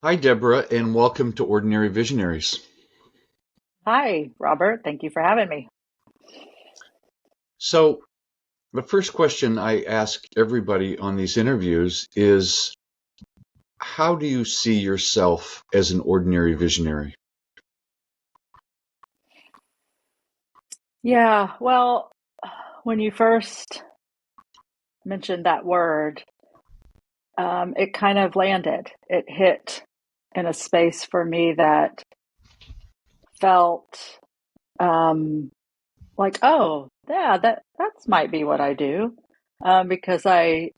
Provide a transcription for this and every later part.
Hi, Deborah, and welcome to Ordinary Visionaries. Hi, Robert. Thank you for having me. So, the first question I ask everybody on these interviews is, how do you see yourself as an ordinary visionary? Yeah, well, when you first mentioned that word, it kind of landed. It hit in a space for me that felt um, like, oh, yeah, that's might be what I do, because I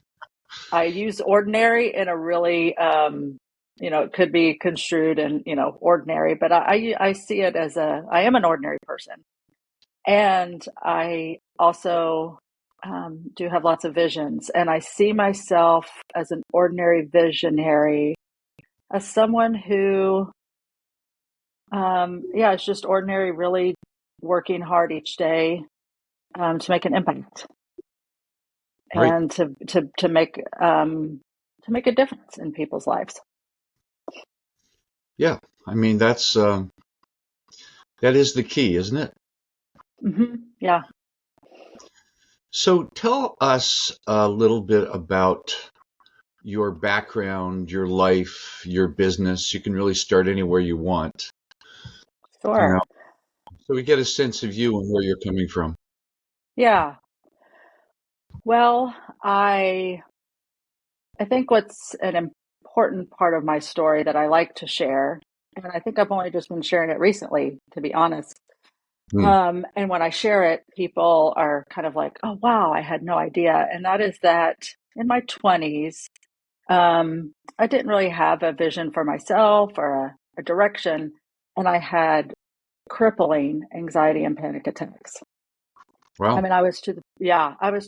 use ordinary in a really it could be construed and ordinary, but I see it as I am an ordinary person. And I also do have lots of visions, and I see myself as an ordinary visionary, as someone who, yeah, is just ordinary, really working hard each day to make an impact Right? and to make a difference in people's lives. Yeah, I mean that is the key, isn't it? Yeah. So, tell us a little bit about your background, your life, your business. You can really start anywhere you want, you know, Sure. so we get a sense of you and where you're coming from. Yeah. Well, I think what's an important part of my story that I like to share, and I think I've only just been sharing it recently, to be honest. Hmm. And when I share it, people are kind of like, "Oh, wow, I had no idea." And that is that in my 20s, I didn't really have a vision for myself or a direction, and I had crippling anxiety and panic attacks. I Wow. mean, I was to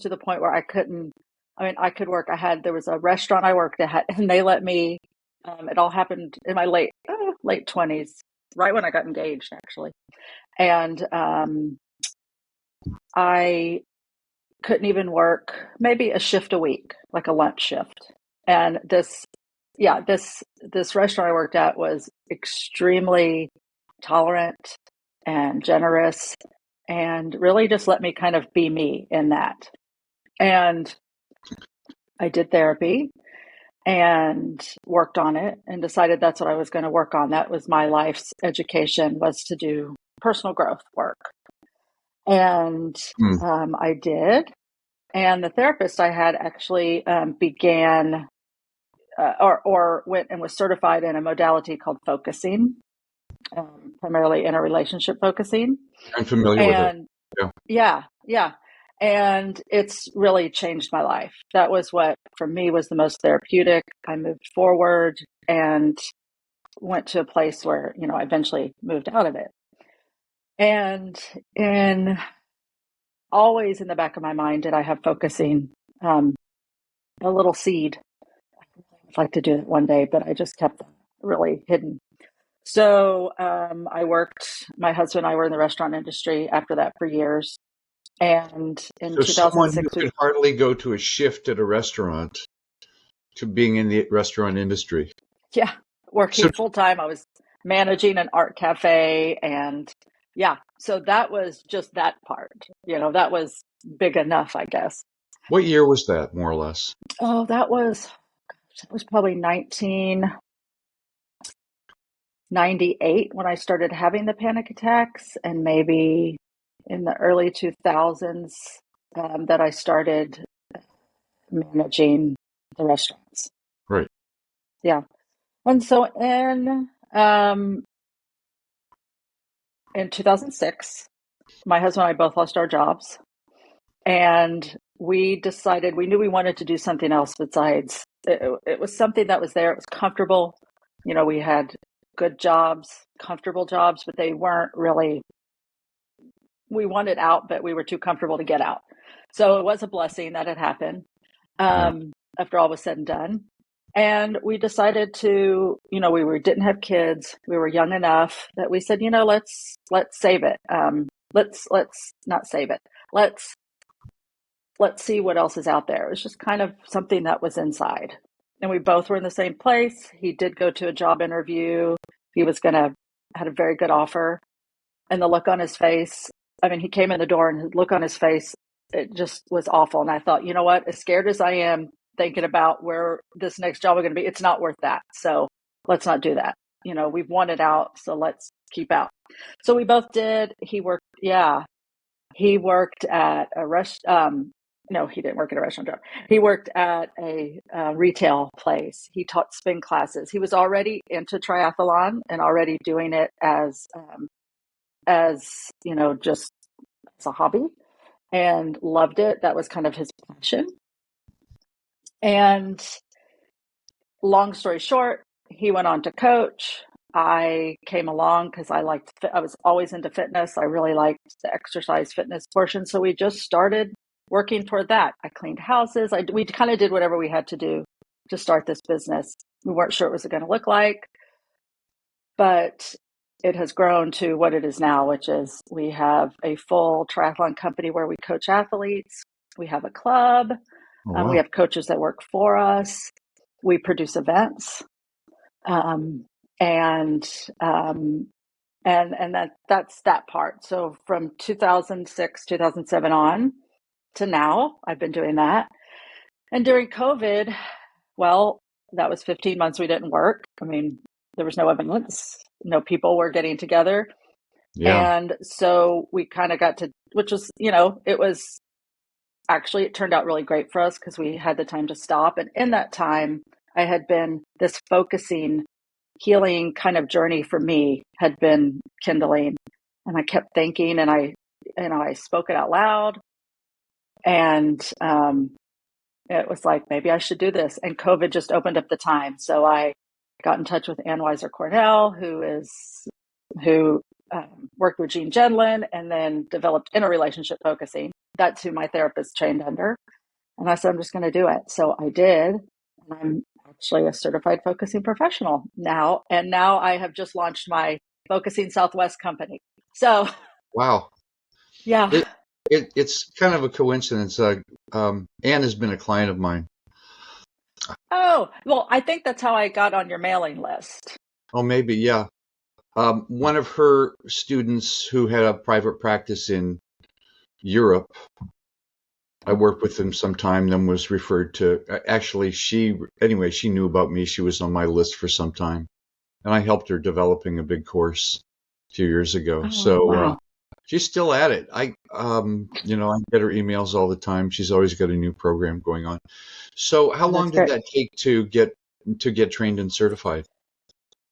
the point where I couldn't, I mean, I could work. There was a restaurant I worked at and they let me, it all happened in my late 20s, right when I got engaged, actually. And I couldn't even work maybe a shift a week, like a lunch shift. And this restaurant I worked at was extremely tolerant and generous and really just let me kind of be me in that. And I did therapy and worked on it and decided that's what I was going to work on. That was my life's education, was to do personal growth work. And Hmm. I did. And the therapist I had actually began or went and was certified in a modality called focusing, primarily in a relationship focusing. I'm familiar with it. And Yeah. yeah, yeah. And it's really changed my life. That was what, for me, was the most therapeutic. I moved forward and went to a place where, I eventually moved out of it. And in always in the back of my mind did I have focusing, um, a little seed. I'd like to do it one day, but I just kept them really hidden. So my husband and I were in the restaurant industry after that for years. And in So someone who 2006, could hardly go to a shift at a restaurant to being in the restaurant industry. yeah, So working full time. I was managing an art cafe, and yeah, so that was just that part. That was big enough, I guess. what year was that, more or less? Oh, that was probably 1998 when I started having the panic attacks, and maybe in the early 2000s that I started managing the restaurants. Right. Yeah, and so in 2006, my husband and I both lost our jobs. And we knew we wanted to do something else besides it was something that was there. It was comfortable. We had good jobs, comfortable jobs, but they weren't really, we wanted out, but we were too comfortable to get out. So it was a blessing that it happened Yeah. after all was said and done. And we decided to, didn't have kids. We were young enough that we said, let's save it. Let's not save it. Let's see what else is out there. It was just kind of something that was inside. and we both were in the same place. He did go to a job interview. He was had a very good offer, and the look on his face. I mean, he came in the door and the look on his face, it just was awful. And I thought, you know what? As scared as I am thinking about where this next job is going to be, it's not worth that. So let's not do that. You know, we've wanted out, so let's keep out. So we both did. He worked at a no, he didn't work at a restaurant. He worked at a retail place. He taught spin classes. He was already into triathlon and already doing it as you know, just as a hobby, and loved it. That was kind of his passion. And long story short, he went on to coach. I came along because I was always into fitness. I really liked the exercise fitness portion. So we just started working toward that. I cleaned houses. We kind of did whatever we had to do to start this business. We weren't sure what it was going to look like, but it has grown to what it is now, which is we have a full triathlon company where we coach athletes. We have a club. Oh, wow. We have coaches that work for us. We produce events. That's that part. So from 2006, 2007 on to now, I've been doing that. And during COVID, well, that was 15 months we didn't work. I mean, there was no events, no people were getting together. Yeah. And so we kind of got to, which was, you know, it turned out really great for us because we had the time to stop. And in that time, I had been this focusing, healing kind of journey for me had been kindling. And I kept thinking, and I spoke it out loud. And it was like, maybe I should do this. And COVID just opened up the time. So I got in touch with Ann Weiser Cornell, who worked with Gene Gendlin and then developed interrelationship focusing. That's who my therapist trained under. And I said, I'm just going to do it. So I did. And I'm actually a certified focusing professional now. And now I have just launched my Focusing Southwest company. So, Wow. yeah. It's kind of a coincidence. Anne has been a client of mine. Oh, well, I think that's how I got on your mailing list. Oh, maybe, yeah. One of her students who had a private practice in Europe, I worked with him sometime, then was referred to. Actually, she knew about me. She was on my list for some time. And I helped her developing a big course a few years ago. Oh, So wow. she's still at it. I get her emails all the time. She's always got a new program going on. So how Oh, long that's did great. that take to get trained and certified?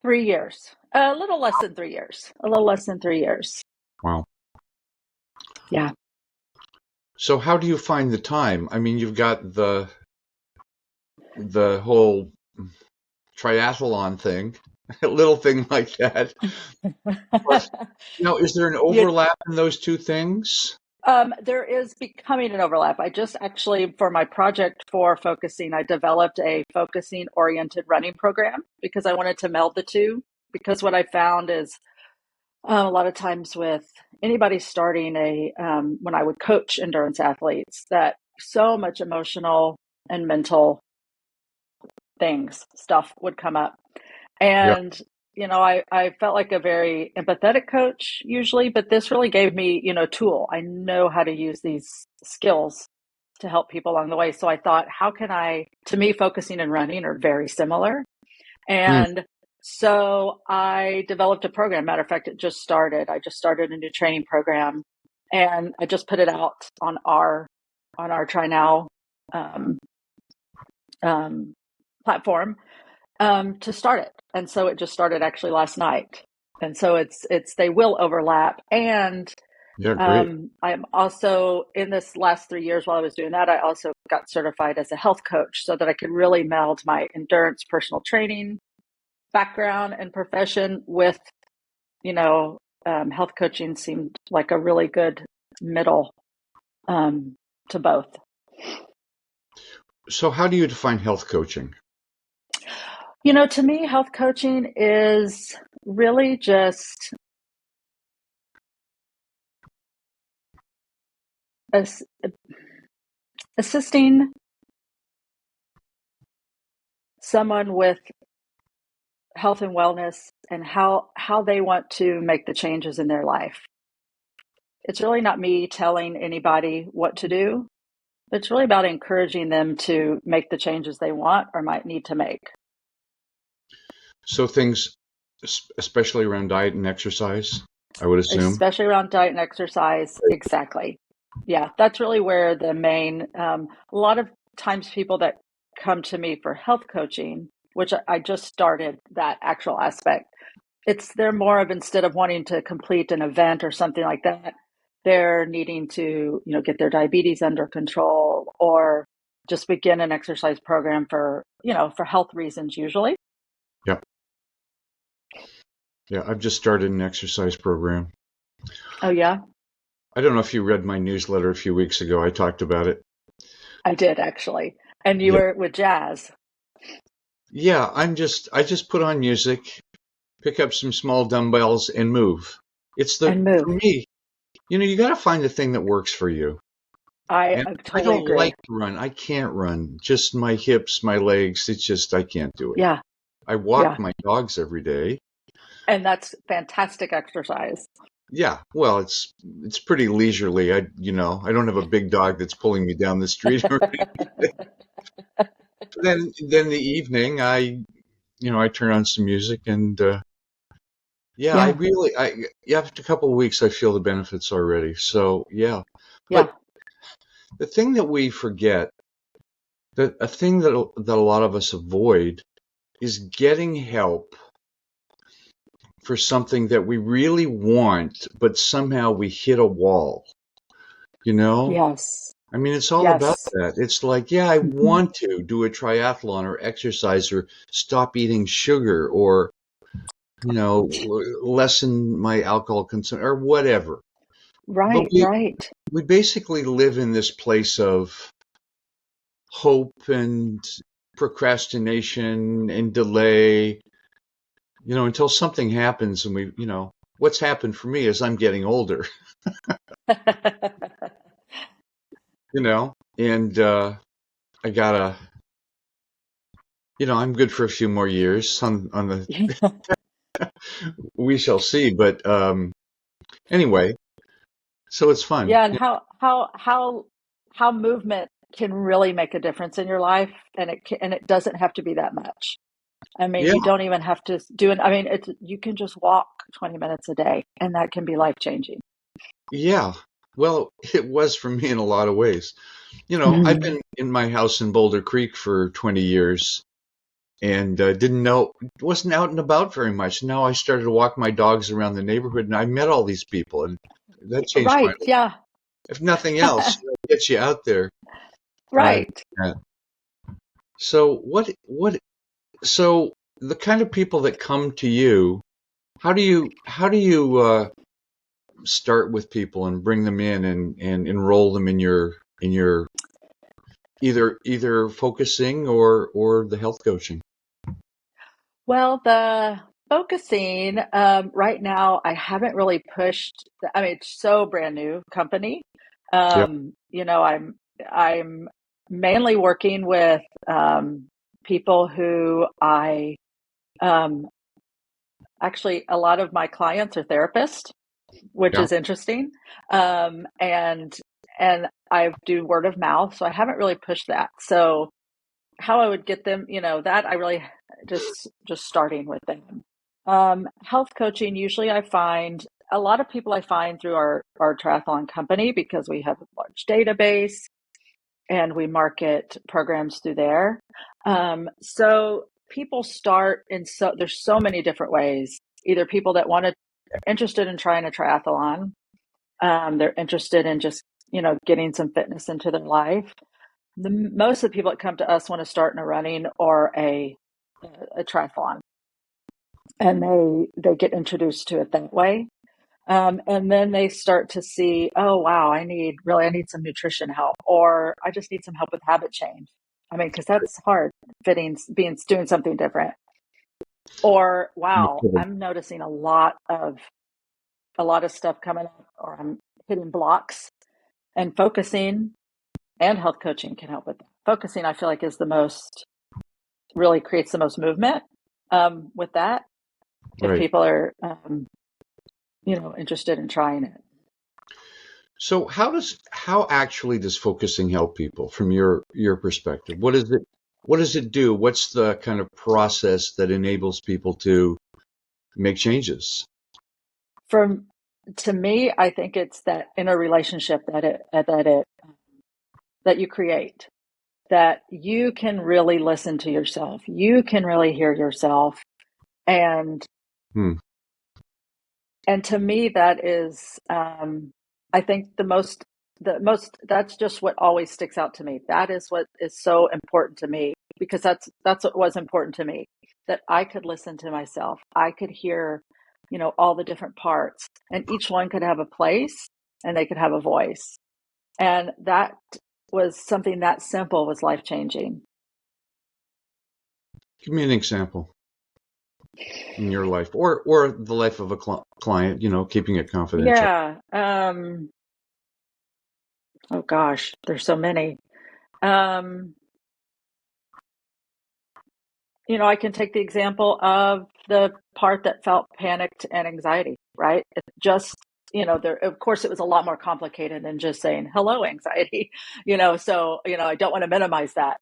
3 years. A little less than 3 years. A little less than 3 years. Wow. Yeah. So how do you find the time? I mean, you've got the whole triathlon thing, a little thing like that. Plus, is there an Yeah. overlap in those two things? There is becoming an overlap. I just actually, for my project for focusing, I developed a focusing oriented running program because I wanted to meld the two. Because what I found is a lot of times with anybody starting when I would coach endurance athletes, that so much emotional and mental stuff would come up. Yeah. And, I felt like a very empathetic coach usually, but this really gave me, a tool. I know how to use these skills to help people along the way. So I thought, to me, focusing and running are very similar. Hmm. And so I developed a program. Matter of fact, it just started. I just started a new training program and I just put it out on our Try Now platform to start it. And so it just started actually last night. And so they will overlap. And Yeah, great. I'm also in this last 3 years while I was doing that, I also got certified as a health coach so that I could really meld my endurance personal training background and profession with, health coaching seemed like a really good middle to both. So how do you define health coaching? To me, health coaching is really just assisting someone with health and wellness and how they want to make the changes in their life. It's really not me telling anybody what to do. It's really about encouraging them to make the changes they want or might need to make. So things, especially around diet and exercise, I would assume. Especially around diet and exercise. Exactly. Yeah, that's really where the main, a lot of times people that come to me for health coaching, which I just started that actual aspect, they're more of, instead of wanting to complete an event or something like that, they're needing to, get their diabetes under control or just begin an exercise program for health reasons usually. Yeah. Yeah, I've just started an exercise program. Oh, yeah? I don't know if you read my newsletter a few weeks ago. I talked about it. I did actually. And you Yeah. were with jazz. Yeah, I just put on music, pick up some small dumbbells and move. And move. For me, you got to find the thing that works for you. I And I totally don't agree. like to run. I can't run. Just my hips, my legs. It's just, I can't do it. Yeah, I walk yeah. my dogs every day. And that's fantastic exercise. Yeah, well, it's pretty leisurely. I don't have a big dog that's pulling me down the street. Then the evening, I turn on some music and yeah, Yeah, after a couple of weeks, I feel the benefits already. So yeah, yeah, but the thing that we forget, that a thing that a lot of us avoid, is getting help for something that we really want, but somehow we hit a wall. You know, yes, I mean, it's all about yes. that. It's like, yeah, I Mhm. want to do a triathlon or exercise or stop eating sugar or, lessen my alcohol consumption or whatever. But Right, we, right, we basically live in this place of hope and procrastination and delay, until something happens and what's happened for me is I'm getting older, and I gotta, I'm good for a few more years on the, we shall see. But anyway, so it's fun. yeah. And how movement can really make a difference in your life, and it doesn't have to be that much. I mean, Yeah, you don't even have to do it. I mean, you can just walk 20 minutes a day, and that can be life changing. yeah. Well, it was for me in a lot of ways. I've Mhm. been in my house in Boulder Creek for 20 years and wasn't out and about very much. Now I started to walk my dogs around the neighborhood and I met all these people and that changed my Right, life. yeah. If nothing else, it gets you out there. Uh, Right. uh, so so the kind of people that come to you, how do you start with people and bring them in and enroll them in your either focusing or the health coaching? Well, the focusing, right now, I haven't really pushed. I mean, it's so brand new company. Yep. I'm mainly working with people who um, actually, a lot of my clients are therapists, which Yeah. is interesting. And I do word of mouth, so I haven't really pushed that. So how I would get them, that I really just starting with them. Health coaching, usually I find a lot of people I find through our triathlon company because we have a large database and we market programs through there. So people start there's so many different ways. Either people that they're interested in trying a triathlon, they're interested in just, getting some fitness into their life. Most of the people that come to us want to start in a running or a triathlon, and they get introduced to it that way. And then they start to see, oh wow, I need some nutrition help, or I just need some help with habit change. I mean, because that's hard, doing something different. Or No wow, kidding. I'm noticing a lot of stuff coming up, or I'm hitting blocks, and focusing and health coaching can help with that. Focusing, I feel like, is the most really creates the most movement with that. If Right. people are, interested in trying it. So how actually does focusing help people from your perspective? What does it do? What's the kind of process that enables people to make changes? From To me, I think it's that inner relationship that you create, that you can really listen to yourself. You can really hear yourself. And Hmm. and to me, that is, I think that's just what always sticks out to me. That is what is so important to me, because that's what was important to me, that I could listen to myself. I could hear, all the different parts, and each one could have a place and they could have a voice. And that was something that simple was life changing. Give me an example in your life or the life of a client, keeping it confidential. Yeah. Oh gosh, there's so many. Um, I can take the example of the part that felt panicked and anxiety, right? It just, there, of course, it was a lot more complicated than just saying, hello, anxiety, so, I don't want to minimize that.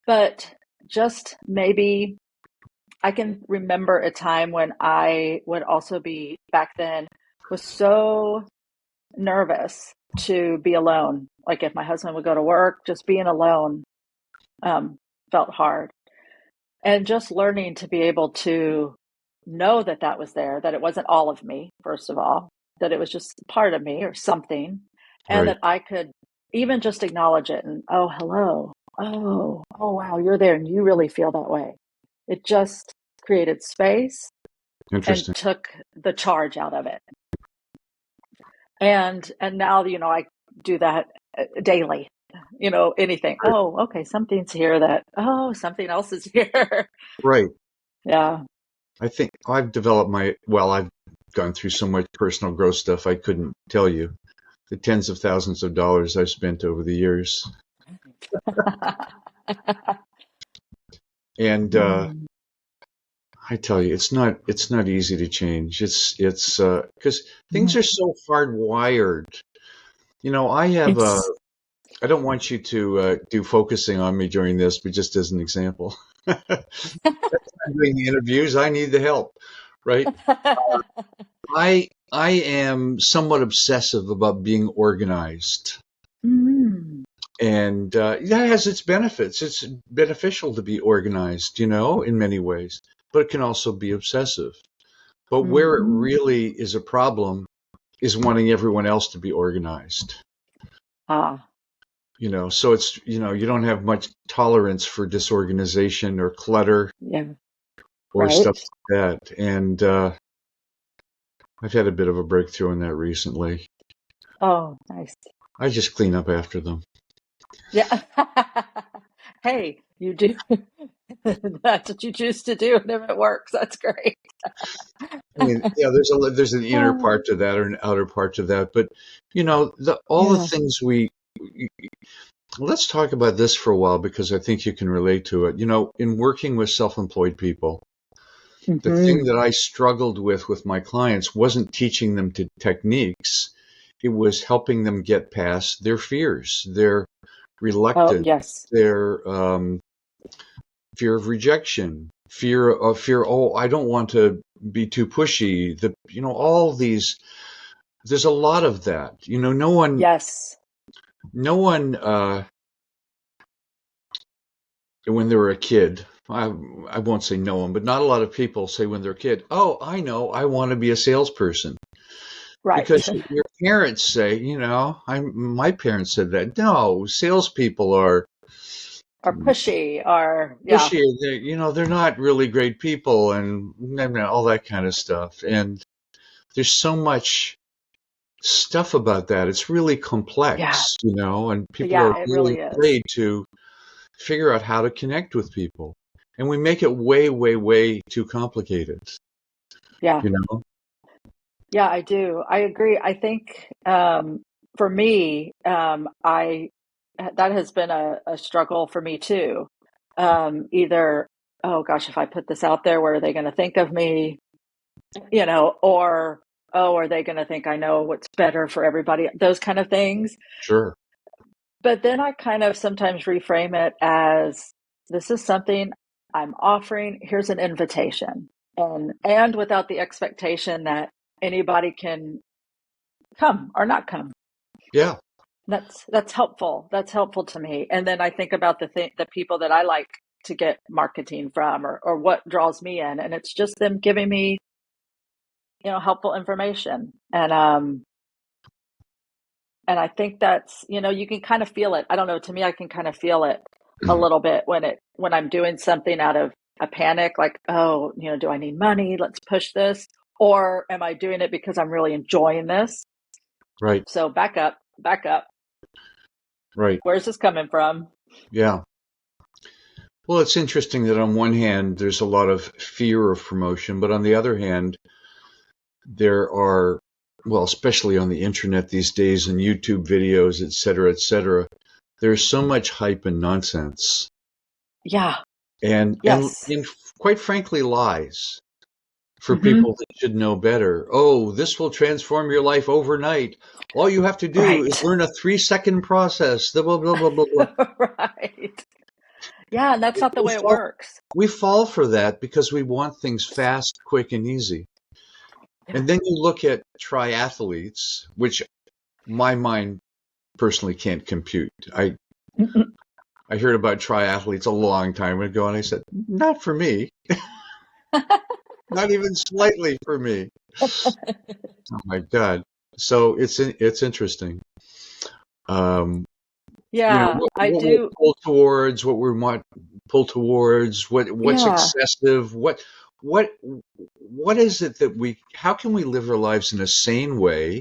But just maybe I can remember a time when I would also be back then was so nervous to be alone. Like if my husband would go to work, just being alone um, felt hard. And just learning to be able to know that that was there, that it wasn't all of me, first of all, that it was just part of me or something, and Right. that I could even just acknowledge it and, oh, hello. Oh, wow, you're there and you really feel that way. It just created space and Interesting. took the charge out of it. And now, I do that daily. Anything. Right. Oh, okay, something's here something else is here. Right. Yeah. I think I've gone through so much personal growth stuff I couldn't tell you the tens of thousands of dollars I've spent over the years. And Mm. I tell you, it's not easy to change. It's because things Yeah. are so hardwired. I have a It's I don't want you to do focusing on me during this, but just as an example. I'm doing the interviews. I need the help, right? I am somewhat obsessive about being organized, Mm. and that has its benefits. It's beneficial to be organized, in many ways, but it can also be obsessive. But where it Mhm. really is a problem is wanting everyone else to be organized. Ah, So you don't have much tolerance for disorganization or clutter yeah, or stuff right. like that. And I've had a bit of a breakthrough in that recently. Oh, nice. I just clean up after them. Yeah. Hey, you do. That's what you choose to do, and if it works, that's great. I mean, yeah, there's an inner part to that or an outer part to that, but all the Yeah. things let's talk about this for a while because I think you can relate to it. In working with self-employed people, the thing Hmm. that I struggled with my clients wasn't teaching them to techniques. It was helping them get past their fears, their Oh, reluctance, yes. their fear of rejection, fear. Oh, I don't want to be too pushy. All these. There's a lot of that. Yes. No one. When they were a kid, I won't say no one, but not a lot of people say when they're a kid, oh, I know, I want to be a salesperson. Right. Because your parents say, my parents said that. No, salespeople are Or pushy, or yeah. pushy. They're not really great people, and all that kind of stuff. And there's so much stuff about that. It's really Yeah. complex, and people are Yeah, it really really is. afraid to figure out how to connect with people. And we make it way, way, way too complicated, Yeah. you know? Yeah, I do. I agree. I think for me, I that has been a struggle for me too. Either oh gosh, if I put this out there, what are they going to think of me? Or, oh, are they going to think I know what's better for everybody? Those kind of things. Sure. But then I kind of sometimes reframe it as, this is something I'm offering. Here's an invitation. And without the expectation that anybody can come or not come. Yeah. That's helpful. That's helpful to me. And then I think about the people that I like to get marketing from, or what draws me in, and it's just them giving me, helpful information. And I think that's, you can kind of feel it. I don't know, to me I can kind of feel it a little bit when I'm doing something out of a panic, like, oh, do I need money? Let's push this. Or am I doing it because I'm really enjoying this? Right. So back up. Right. Where's this coming from? Yeah. Well, it's interesting that on one hand, there's a lot of fear of promotion, but on the other hand, there are, well, especially on the internet these days and YouTube videos, et cetera, there's so much hype and nonsense. Yeah. And Yes. quite frankly, lies for Mm-hmm. people that should know better. Oh, this will transform your life overnight. All you have to do is Right. learn a 3-second process. Blah, blah, blah, blah, blah. Right. Yeah, and that's not the way it works. We fall for that because we want things fast, quick, and easy. Yeah. And then you look at triathletes, which my mind personally can't compute. I heard about triathletes a long time ago, and I said, not for me. Not even slightly for me. Oh my God. So it's interesting. Yeah, I What we'll do. pull towards, what we want pull towards, what's Yeah, excessive, what is it that how can we live our lives in a sane way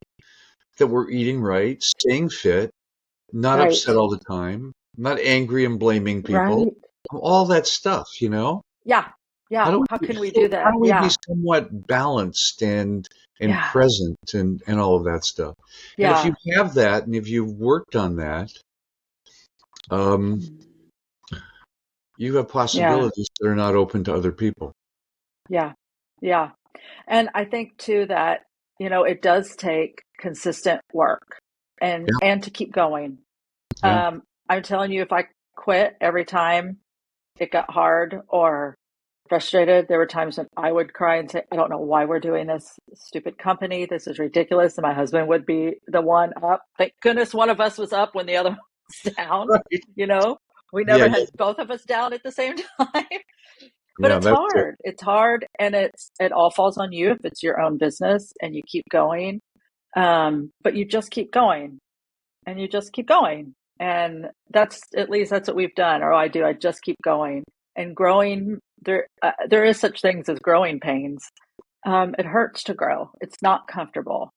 that we're eating right, staying fit, not upset right. all the time, not angry and blaming people, Right. all that stuff, Yeah. How Yeah. do How we can we do how that? do we be Yeah. somewhat balanced and Yeah. present and all of that stuff? And if you Yeah. have that, and if you've worked on that, um, you have Yeah. possibilities that are not open to other people. Yeah. Yeah. And I think too that, it does take consistent work and Yeah, to keep going. yeah, I'm telling you, if I quit every time it got hard or frustrated, there were times when I would cry and say, I don't know why we're doing this stupid company. This is ridiculous. And my husband would be the one up. Thank goodness one of us was up when the other one was down. right. You know, we Yeah, never had both of us down at the same time. But yeah, it's that's it. hard. It's hard, and it all falls on you if it's your own business and you keep going. But you just keep going, and you just keep going, and at least that's what we've done, or I do. I just keep going and growing. There is such things as growing pains. It hurts to grow. It's not comfortable,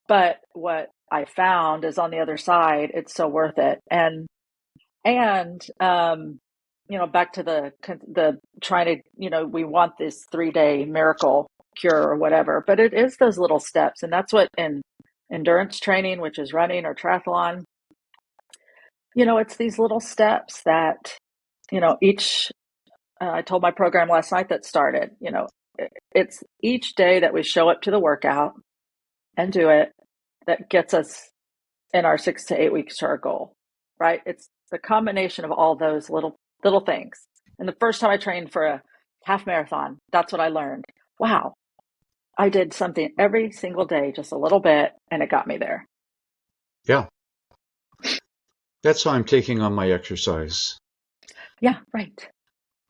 but what I found is on the other side, it's so worth it. And back to the trying to, we want this 3-day miracle cure or whatever, but it is those little steps. And that's what in endurance training, which is running or triathlon, it's these little steps that, each, I told my program last night that started, it's each day that we show up to the workout and do it that gets us in our 6 to 8 weeks to our goal, right? It's the combination of all those little things. And the first time I trained for a half marathon, that's what I learned. Wow, I did something every single day, just a little bit, and it got me there. Yeah, that's how I'm taking on my exercise. Yeah, right.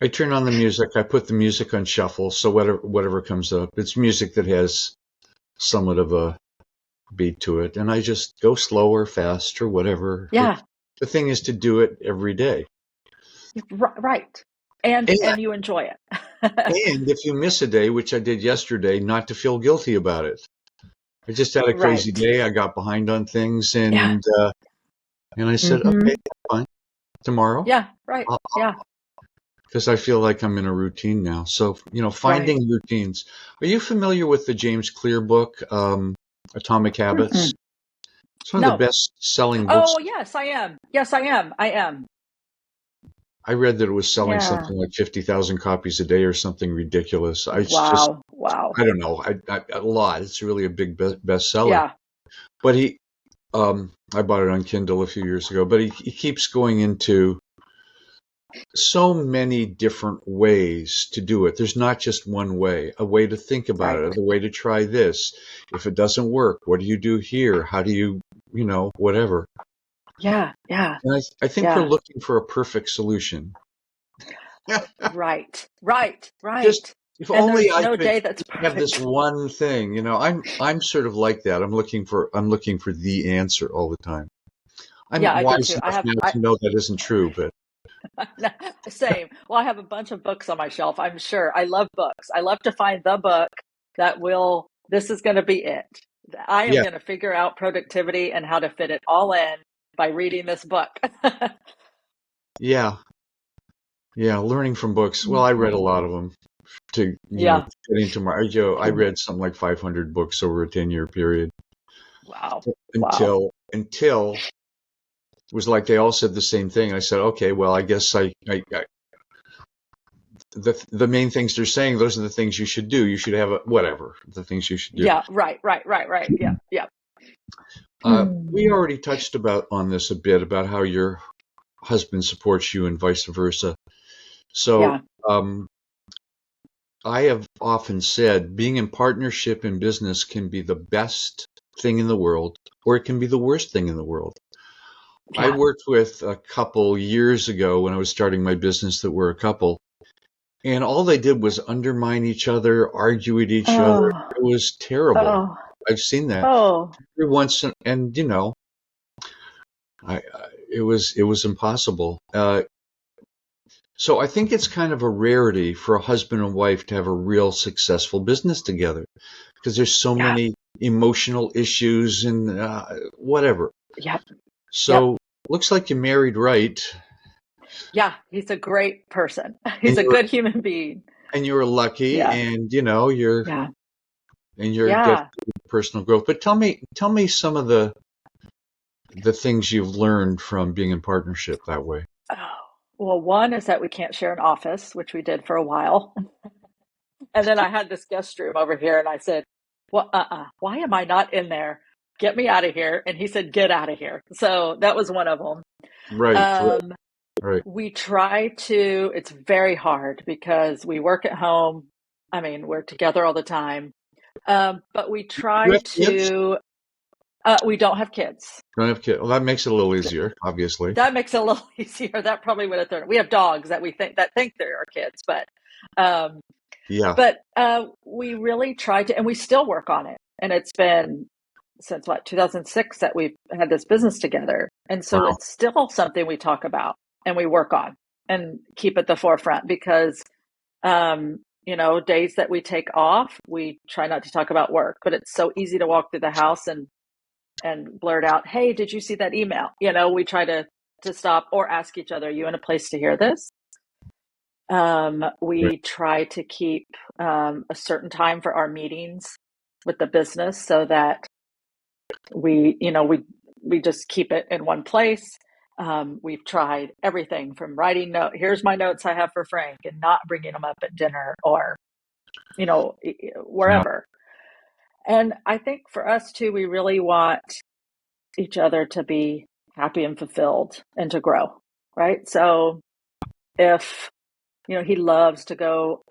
I turn on the music. I put the music on shuffle, so whatever comes up, it's music that has somewhat of a beat to it, and I just go slower, fast, or whatever. Yeah, The thing is to do it every day. right. And And, you enjoy it. and if you miss a day, which I did yesterday, not to feel guilty about it. I just had a crazy Right. day. I got behind on things, Yeah. and I said, Mm-hmm. okay, fine. Tomorrow, Yeah, right. Yeah, because I feel like I'm in a routine now. So, right. finding routines. Are you familiar with the James Clear book, Atomic Habits? Mm-mm. It's one of the No. best selling books. Oh, yes, I am. Yes, I am. I am. I read that it was selling Yeah. something like 50,000 copies a day or something ridiculous. It's just, Wow. Wow. I don't know, a lot. It's really a big bestseller. Yeah. But I bought it on Kindle a few years ago, but he keeps going into so many different ways to do it. There's not just one way, a way to think about Right. it, a way to try this. If it doesn't work, what do you do here? How do you, whatever. Yeah. Yeah. And I think we're Yeah. looking for a perfect solution. Right. Right. Just Right. if And only there's I no could day that's have this perfect. one thing, I'm sort of like that. I'm looking for the answer all the time. Yeah, I'm I do wise too. I enough have now I to know that isn't true, but same. Well, I have a bunch of books on my shelf. I'm sure. I love books. I love to find the book that will this is going to be it. I am yeah, going to figure out productivity and how to fit it all in by reading this book. yeah, yeah. Learning from books. Well, I read a Mhm. lot of them to, Yeah. getting to I read something like 500 books over a 10-year period Wow. Wow. until it was like they all said the same thing. I said, okay, well, I guess the main things they're saying, those are the things you should do. You should have whatever, the things you should do. Yeah, right, right, right, right. Yeah, yeah. We Hmm. already touched on this a bit about how your husband supports you and vice versa. So, Yeah, um, I have often said being in partnership in business can be the best thing in the world, or it can be the worst thing in the world. I yeah. worked with a couple years ago when I was starting my business that were a couple, and all they did was undermine each other, argue at each other. Oh, It was terrible. oh, I've seen that oh. every once, and it was impossible. So I think it's kind of a rarity for a husband and wife to have a real successful business together because there's so Yeah, many emotional issues and whatever. yep, yep. So looks like you married right, Yeah, he's a great person. and He's a good human being. you were lucky, Yeah, and you're yeah, getting yeah. personal growth. But tell me some of the things you've learned from being in partnership that way. Oh, well, one is that we can't share an office, which we did for a while. And then I had this guest room over here, and I said, "Well, why am I not in there? Get me out of here." And he said, "Get out of here." So that was one of them. Right, right, Um, right. we try to, it's very hard because we work at home. I mean, we're together all the time. But we You try have kids? to, we don't have kids. Don't have kids. Well, that makes it a little easier, obviously. That makes it a little easier. That probably would have thrown. We have dogs that we think they're our kids, um, Yeah. but we really try to, and we still work on it. And it's been since what 2006 that we've had this business together, and so Wow. it's still something we talk about and we work on and keep at the forefront because days that we take off, we try not to talk about work, but it's so easy to walk through the house and blurt out, "Hey, did you see that email?" We try to stop or ask each other, "Are you in a place to hear this?" Right. We try to keep a certain time for our meetings with the business so that we just keep it in one place. We've tried everything from writing note. Here's my notes I have for Frank, and not bringing them up at dinner or Yeah. wherever. And I think for us too, we really want each other to be happy and fulfilled and to grow, right? So if he loves to go,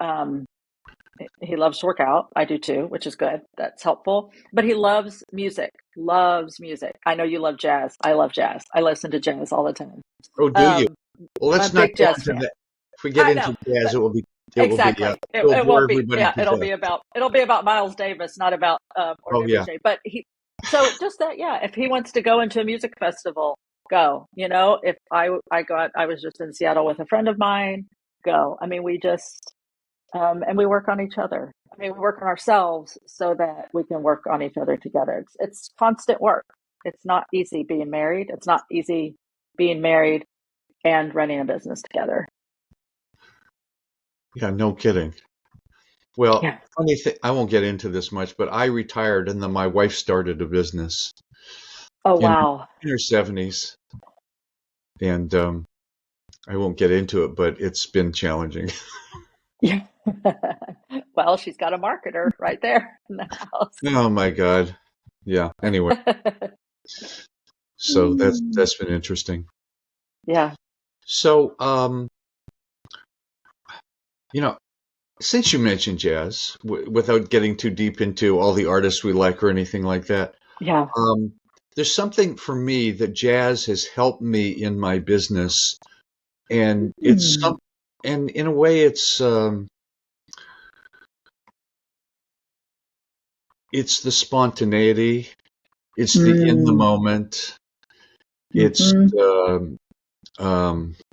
he loves to work out. I do too, which is good. That's helpful. But he loves music. Loves music. I know you love jazz. I love jazz. I listen to jazz all the time. Oh, do you? Um, Well, I'm a let's not big go jazz into fan. that. If we get I know, into jazz, but it exactly, will it bore won't be. everybody Yeah, to death. it'll be about Miles Davis, not about or Oh, Deborah yeah. J. But he, so just that, yeah. If he wants to go into a music festival, go. If I was just in Seattle with a friend of mine, go. I mean, we just and we work on each other. I mean, we work on ourselves so that we can work on each other together. It's constant work. It's not easy being married. It's not easy being married and running a business together. Yeah, no kidding. Well, Yeah. funny thing, I won't get into this much, but I retired and then my wife started a business Oh in, wow. in her 70s. And I won't get into it, but it's been challenging. Yeah. Well, she's got a marketer right there in the house. Oh my God. Yeah. Anyway, so Mm. that's been interesting. Yeah. So, you know, since you mentioned jazz, without getting too deep into all the artists we like or anything like that, Yeah. um, there's something for me that jazz has helped me in my business, and Hmm. and in a way, it's the spontaneity, it's the in the Mm. moment, it's Mhm. um, I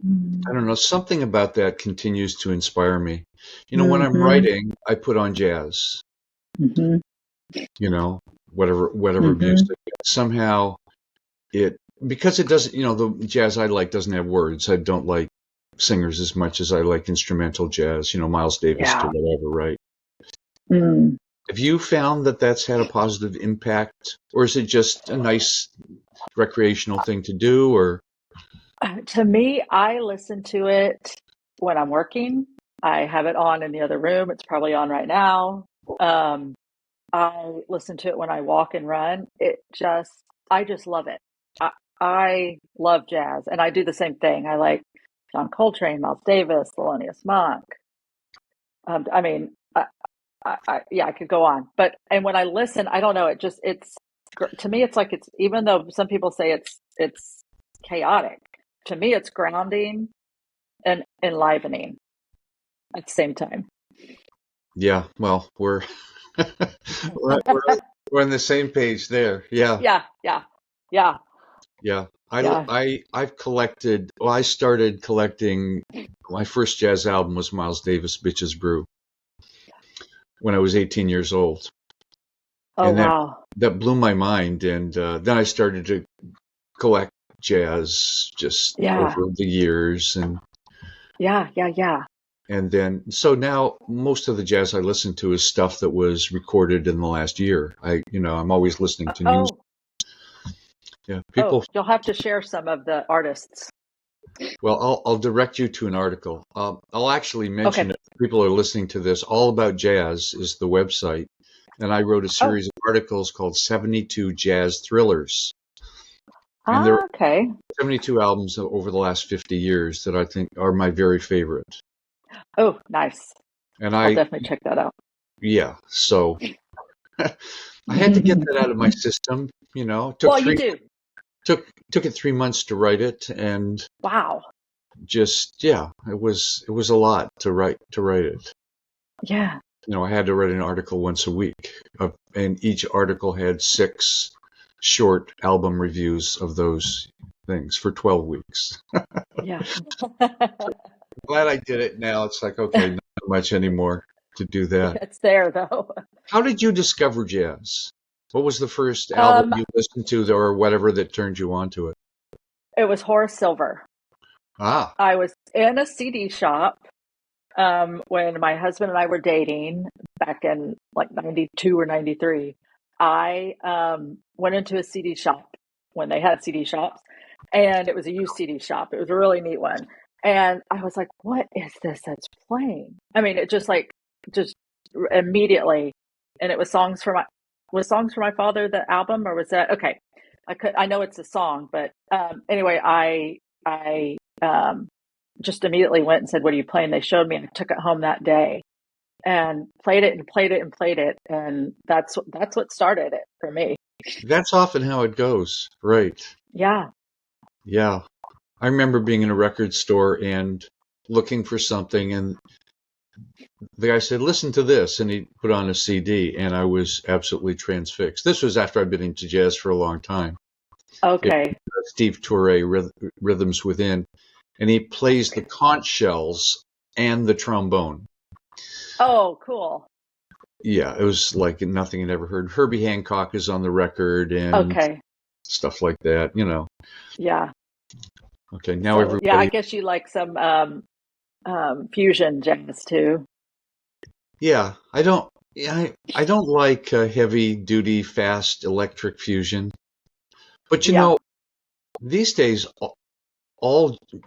Mm. don't know, something about that continues to inspire me. When I'm Mhm. writing, I put on jazz, Mhm. you know, whatever Mhm. music. Somehow it because it doesn't, the jazz I like doesn't have words. I don't like singers as much as I like instrumental jazz, Miles Davis to Yeah. whatever, right? Mm. Have you found that that's had a positive impact, or is it just a nice recreational thing to do, or To me, I listen to it when I'm working. I have it on in the other room. It's probably on right now. Um, I listen to it when I walk and run. I just love it. I love jazz, and I do the same thing. I like John Coltrane, Miles Davis, Thelonious Monk. I mean, yeah, I could go on, but and when I listen, I don't know. It's to me, it's like it's even though some people say it's chaotic. To me, it's grounding and enlivening at the same time. yeah, well, we're, we're we're on the same page there. Yeah, Yeah, yeah, yeah, yeah. yeah. I've collected. Well, I started collecting. My first jazz album was Miles Davis' "Bitches Brew" when I was 18 years old, Oh and wow. that blew my mind. And then I started to collect jazz just Yeah, over the years, yeah, yeah, yeah. and then so now most of the jazz I listen to is stuff that was recorded in the last year. I'm always listening to new. Oh, Yeah, oh, people. you'll have to share some of the artists. Well, I'll direct you to an article. I'll actually mention Okay. it. People are listening to this. All About Jazz is the website, and I wrote a Oh, series of articles called 72 Jazz Thrillers, and there are okay. 72 albums over the last 50 years that I think are my very favorite. Oh, nice. And I'll definitely check that out. yeah, so I had to get that out of my system. It Well, you do. took it 3 months to write it, and Wow. just yeah, it was a lot to write it. Yeah. I had to write an article once a week, and each article had 6 short album reviews of those things for 12 weeks. Yeah. Glad I did it. Now it's like, okay, not much anymore to do that. It's there though. How did you discover jazz? What was the first album Um, you listened to, or whatever, that turned you onto it? it was Horace Silver. Ah, I was in a CD shop when my husband and I were dating back in like 92 or 93. I went into a CD shop when they had CD shops, and it was a used CD shop. It was a really neat one. And I was like, what is this that's playing? I mean, it just immediately, and it was Songs for My Father, the album, or was that, okay. I know it's a song, but anyway, I just immediately went and said, what are you playing? They showed me, and I took it home that day and played it and played it and played it. And that's what started it for me. that's often how it goes, right? Yeah. Yeah. I remember being in a record store and looking for something, and the guy said, "Listen to this," and he put on a CD, and I was absolutely transfixed. This was after I'd been into jazz for a long time. It Okay. was Steve Torre, Rhythms Within, and he plays the conch shells and the trombone. Oh, cool. Yeah, it was like nothing I'd ever heard. Herbie Hancock is on the record and Okay. stuff like that. Yeah. Okay, now So yeah, I everybody. guess you like some fusion jazz too. Yeah, I don't. Yeah, I don't like heavy duty, fast electric fusion. But Yeah. these days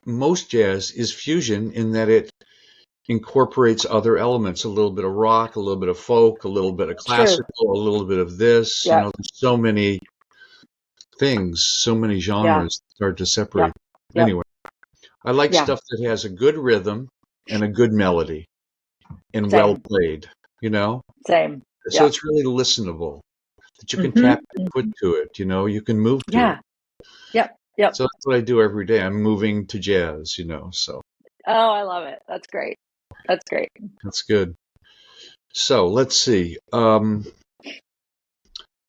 most jazz is fusion in that it incorporates other elements, a little bit of rock, a little bit of folk, a little bit of True. classical, a little bit of this. Yep. There's so many things, so many Yeah. genres. It's hard to Yep. separate. Yep. Anyway, I like Yeah. stuff that has a good rhythm and a good melody and well Same. played, Same. So Yep. it's really listenable, that you can tap your foot Mm-hmm. to it, you can move to it. Yeah. Yep. Yep. So that's what I do every day. I'm moving to jazz, so Oh, I love it. That's great. That's great. that's good. So let's see.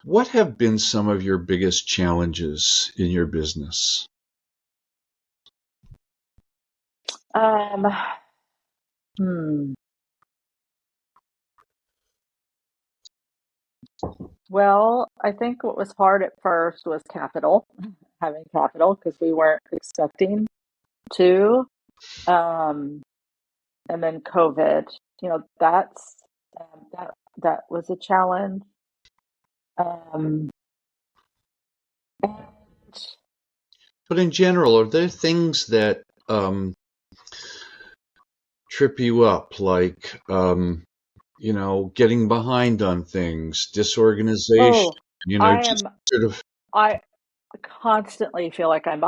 What have been some of your biggest challenges in your business? Um, hmm. Well, I think what was hard at first was capital, having capital, because we weren't expecting to. Um, and then COVID, that's that was a challenge. Um, and But in general, are there things that trip you up, like getting behind on things, disorganization, oh, I just am sort of I constantly feel like I'm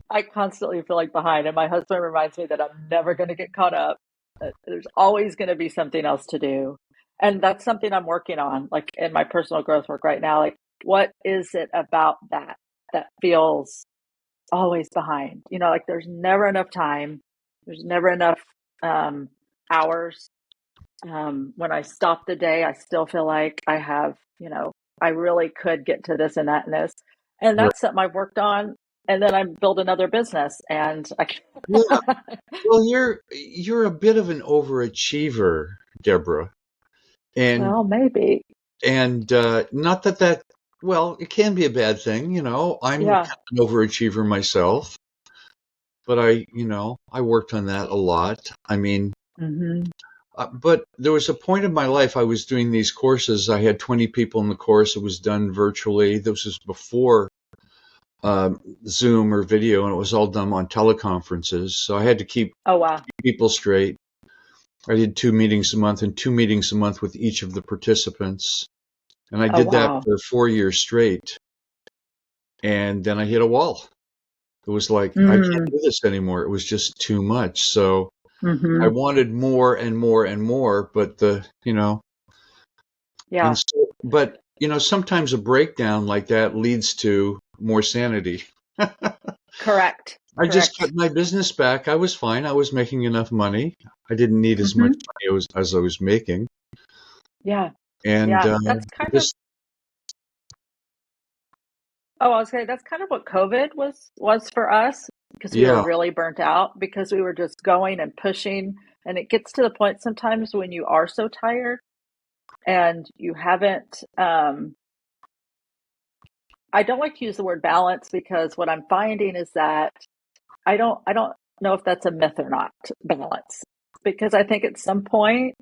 I constantly feel like behind, and my husband reminds me that I'm never going to get caught up. That there's always going to be something else to do, and that's something I'm working on, like in my personal growth work right now. Like, what is it about that feels always behind? Like there's never enough time. There's never enough um, hours. When I stop the day, I still feel like I really could get to this and that and this. And right. that's something I've worked on. And then I build another business and Yeah. Well, you're a bit of an overachiever, Deborah, and well, maybe. not that well, it can be a bad thing. I'm Yeah. kind of an overachiever myself, but I worked on that a lot. I mean, Hmm. but there was a point in my life I was doing these courses. I had 20 people in the course. It was done virtually. This was before Zoom or video, and it was all done on teleconferences. So I had to keep Oh, wow. people straight. I did 2 meetings a month and 2 meetings a month with each of the participants. And I Oh, did that wow. for 4 years straight. And then I hit a wall. It was like, I can't Mm. do this anymore. It was just too much. So I Hmm. wanted more and more and more, but Yeah. but sometimes a breakdown like that leads to more sanity. Correct. I just cut Correct. my business back. I was fine. I was making enough money. I didn't need as much Hmm. money as I was making. Yeah. And Yeah. That's kind of, just, oh, I was saying that's kind of what COVID was for us because we were yeah, really burnt out because we were just going and pushing. And it gets to the point sometimes when you are so tired and you haven't, I don't like to use the word balance because what I'm finding is that I don't know if that's a myth or not, balance. Because I think at some point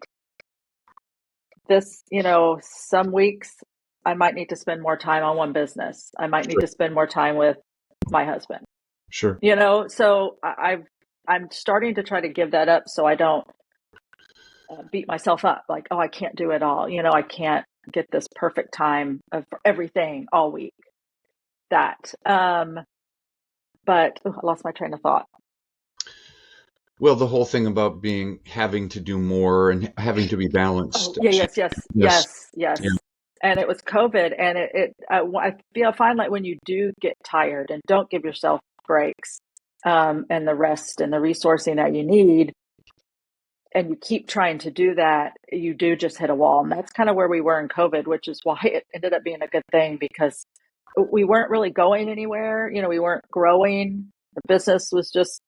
some weeks I might need to spend more time on one business. I might need sure, to spend more time with my husband. sure. So I'm starting to try to give that up so I don't beat myself up like, oh, I can't do it all. I can't get this perfect time of everything all week. That but I lost my train of thought. Well, the whole thing about having to do more and having to be Oh, balanced. yeah, yes, yes, Yes. yes, yes. Yeah. And it was COVID, and I find like when you do get tired and don't give yourself breaks, and the rest and the resourcing that you need, and you keep trying to do that, you do just hit a wall. And that's kind of where we were in COVID, which is why it ended up being a good thing because we weren't really going anywhere. We weren't growing. The business was just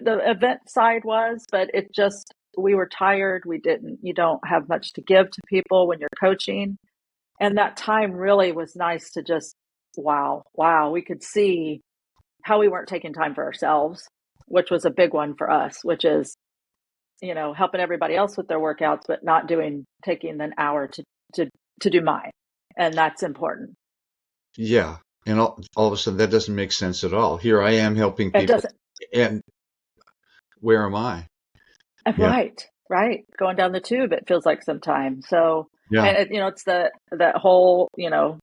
the event side was, but it just we were tired. You don't have much to give to people when you're coaching. And that time really was nice to just wow, we could see how we weren't taking time for ourselves, which was a big one for us, which is, helping everybody else with their workouts, but not taking an hour to to do mine. And that's important. Yeah. And all of a sudden, that doesn't make sense at all. Here I am helping It people, doesn't. and where am I? Yeah, Right, right. Going down the tube, it feels like sometimes. So, yeah, and it's that whole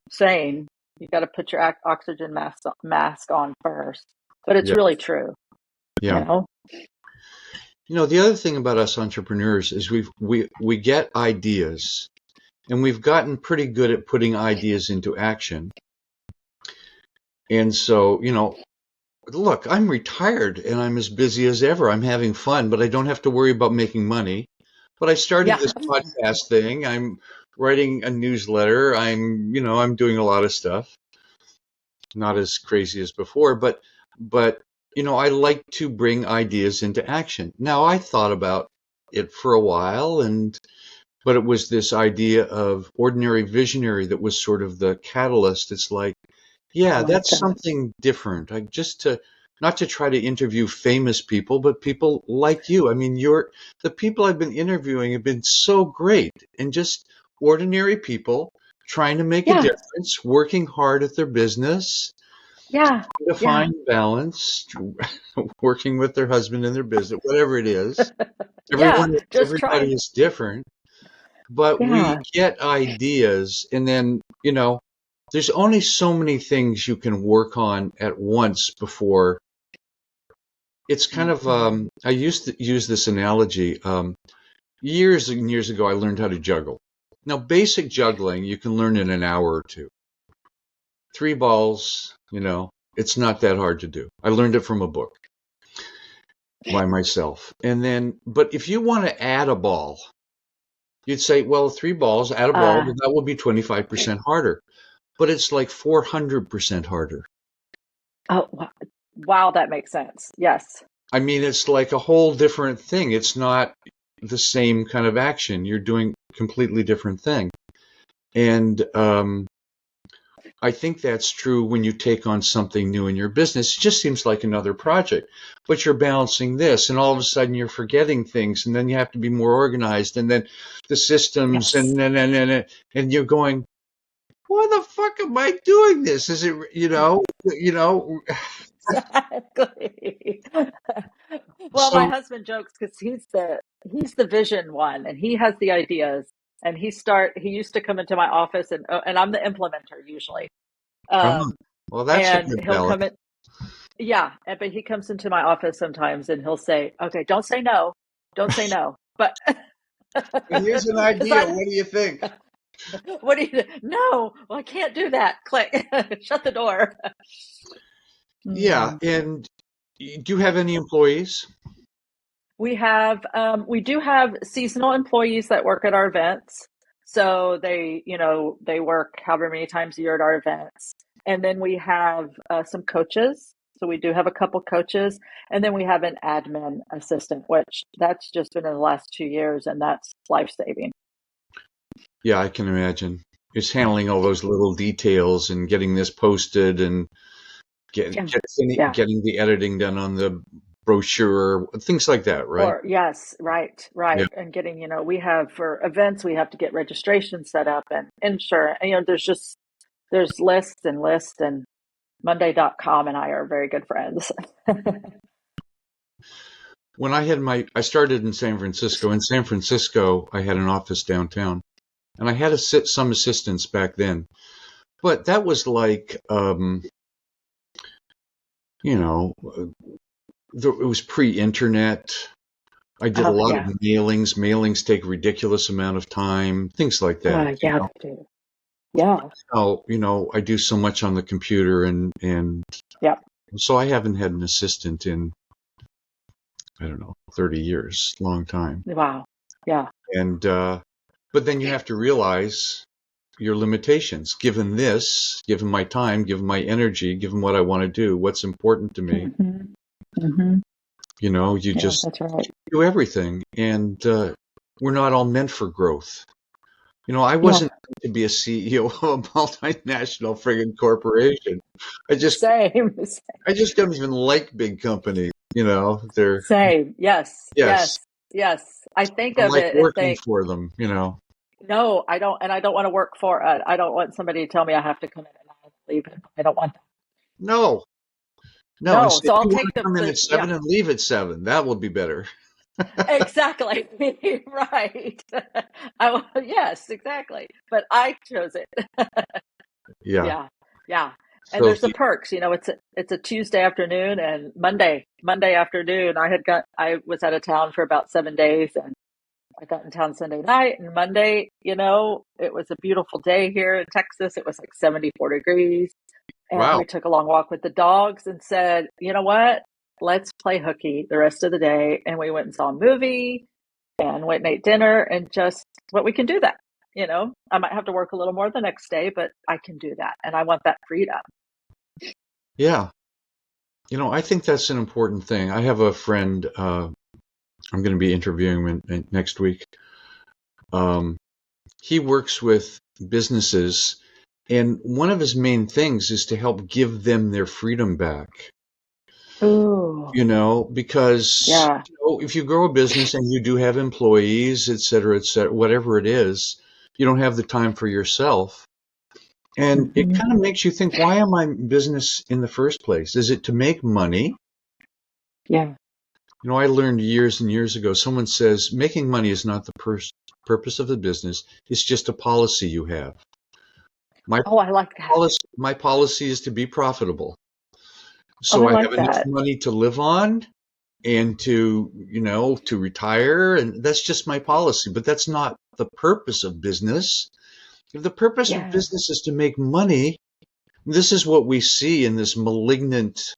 saying you got to put your oxygen mask on first. But it's yeah, really true, you yeah. know. The other thing about us entrepreneurs is we get ideas, and we've gotten pretty good at putting ideas into action. And so, look, I'm retired and I'm as busy as ever. I'm having fun, but I don't have to worry about making money. But I started Yeah, this podcast thing. I'm writing a newsletter. I'm doing a lot of stuff. Not as crazy as before, but I like to bring ideas into action. Now, I thought about it for a while, but it was this idea of ordinary visionary that was sort of the catalyst. It's like, I yeah, like that's that. something different. Like, just to not to try to interview famous people, but people like you. I mean, the people I've been interviewing have been so great, and just ordinary people trying to make a Yeah, difference, working hard at their business, yeah, to yeah, find balance, working with their husband in their business, whatever it is. yeah. Just Everybody trying. is different, but we Yeah, get ideas, and then, there's only so many things you can work on at once before it's kind of, mhm. I used to use this analogy. Years and years ago, I learned how to juggle. Now, basic juggling, you can learn in an hour or two. Three balls, it's not that hard to do. I learned it from a book by myself. But if you want to add a ball, you'd say, well, three balls, add a ball, Uh, but that will be 25% harder. But it's like 400% harder. oh, wow, that makes sense. Yes. I mean, it's like a whole different thing. It's not the same kind of action. You're doing a completely different thing. And I think that's true when you take on something new in your business. It just seems like another project, but you're balancing this, and all of a sudden you're forgetting things, and then you have to be more organized, and then the systems, Yes. and you're going, why the fuck am I doing this? Is it, Exactly. Well, my so, husband jokes because he's the vision one, and he has the ideas, and he used to come into my office, and I'm the implementer usually. oh, Um, well, that's a and good he'll come balance. in, yeah, but he comes into my office sometimes, and he'll say, "Okay, don't say no, don't say no," but Here's an because idea. I, What do you think? what do you? No, well, I can't do that. Click, shut the door. Yeah, Mhm. and do you have any employees? We do have seasonal employees that work at our events. So they work however many times a year at our events. And then we have some coaches. So we do have a couple coaches. And then we have an admin assistant, which that's just been in the last 2 years, and that's life saving. Yeah, I can imagine. It's handling all those little details and getting this posted and Yeah. Yeah. getting the editing done on the brochure, things like that, right? Or yes, right, Yeah. right. And getting, we have for events, we have to get registration set up and insurance. And, there's lists and lists, and Monday.com and I are very good friends. When I started in San Francisco. In San Francisco, I had an office downtown, and I had some assistants back then. But that was like, you know, it was pre-internet. I did a Oh, lot of yeah. mailings. Mailings take a ridiculous amount of time, things like that. Yeah, they do. Yeah. I do so much on the computer, and Yeah. so I haven't had an assistant in, I don't know, 30 years, long time. Wow. Yeah. And but then you have to realize your limitations. Given my time, given my energy, given what I want to do, what's important to me, Hmm. Hmm. you Yeah, just that's right. do everything. And we're not all meant for growth. I Yeah. wasn't meant to be a CEO of a multinational friggin' corporation. I just Same. I just don't even like big companies. They're, Same. Yes. yes, Yes. Yes. I think I of like it and working think, for them. no, I don't. And I don't want to work for it. I don't want somebody to tell me I have to come in at 9. leave it. I don't want that. No, no. No, Instead, so I'll you want take to come in at yeah, 7 and leave at 7. That would be better. exactly. Right. Yes, exactly. But I chose it. Yeah. Yeah, yeah. And So, there's the perks. It's a Tuesday afternoon and Monday afternoon. I was out of town for about 7 days, and I got in town Sunday night and Monday. It was a beautiful day here in Texas. It was like 74 degrees, and wow. we took a long walk with the dogs and said, you know what? Let's play hooky the rest of the day. And we went and saw a movie and went and ate dinner and just what we can do that. I might have to work a little more the next day, but I can do that. And I want that freedom. Yeah. I think that's an important thing. I have a friend, I'm going to be interviewing him next week. He works with businesses, and one of his main things is to help give them their freedom back. Ooh, Because yeah. if you grow a business and you do have employees, et cetera, whatever it is, you don't have the time for yourself. And it Mhm. kind of makes you think, why am I in business in the first place? Is it to make money? Yeah. I learned years and years ago, someone says making money is not the purpose of the business. It's just a policy you have. My Oh, I like that. my policy is to be profitable. Oh, So I I have like enough that. money to live on and to retire. And that's just my policy, but that's not the purpose of business. If the purpose of Yeah. business is to make money, this is what we see in this malignant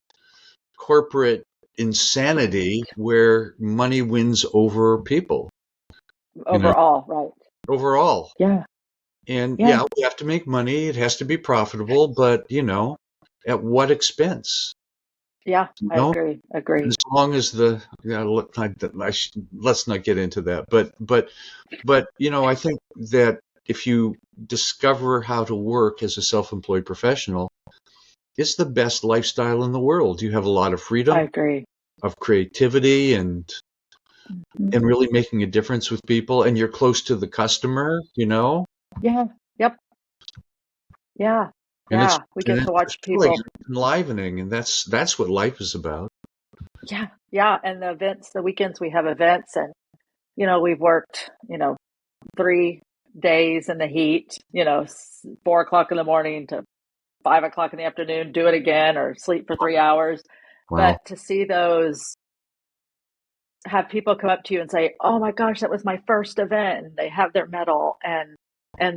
corporate insanity where money wins over people, you know, Overall, right. overall. Yeah. And Yeah. yeah, we have to make money. It has to be profitable, but at what expense? Yeah. You I know, agree. and Agree. as long as let's not get into that. But I think that if you discover how to work as a self-employed professional, it's the best lifestyle in the world. You have a lot of I freedom, agree. of creativity, and Mhm. really making a difference with people, and you're close to the customer. Yeah. Yep. Yeah. And it's Yeah. We and get to it's watch fulfilling people. and enlivening, and that's what life is about. Yeah. Yeah. And the events, the weekends, we have events, and, we've worked, 3 days in the heat, 4 o'clock in the morning to 5 o'clock in the afternoon, do it again or sleep for 3 hours. But Wow. to see those, have people come up to you and say, "Oh my gosh, that was my first event," and they have their medal, and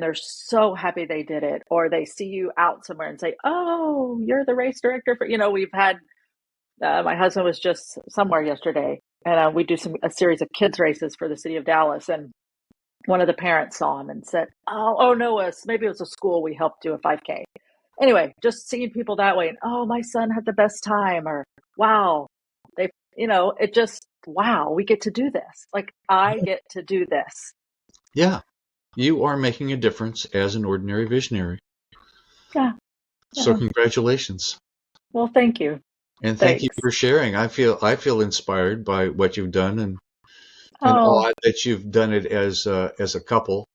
they're so happy they did it. Or they see you out somewhere and say, "Oh, you're the race director for," we've had, my husband was just somewhere yesterday, and we do a series of kids races for the city of Dallas, and one of the parents saw him and said, "Oh no, maybe it was a school we helped do a 5K." Anyway, just seeing people that way, and, "Oh, my son had the best time," or, "Wow, they," it just, wow, we get to do this. Like, I get to do this. Yeah, you are making a difference as an ordinary visionary. Yeah, So yeah. congratulations. Well, thank you. And thank you Thanks. for sharing. I feel inspired by what you've done, and Oh, awed that you've done it as a couple,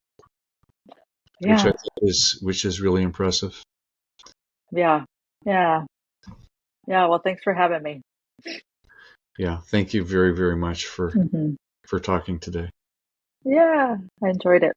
which I yeah, think is really impressive. yeah, yeah, yeah. Well, thanks for having me. Yeah, thank you very, very much for Hmm. for talking today. Yeah, I enjoyed it.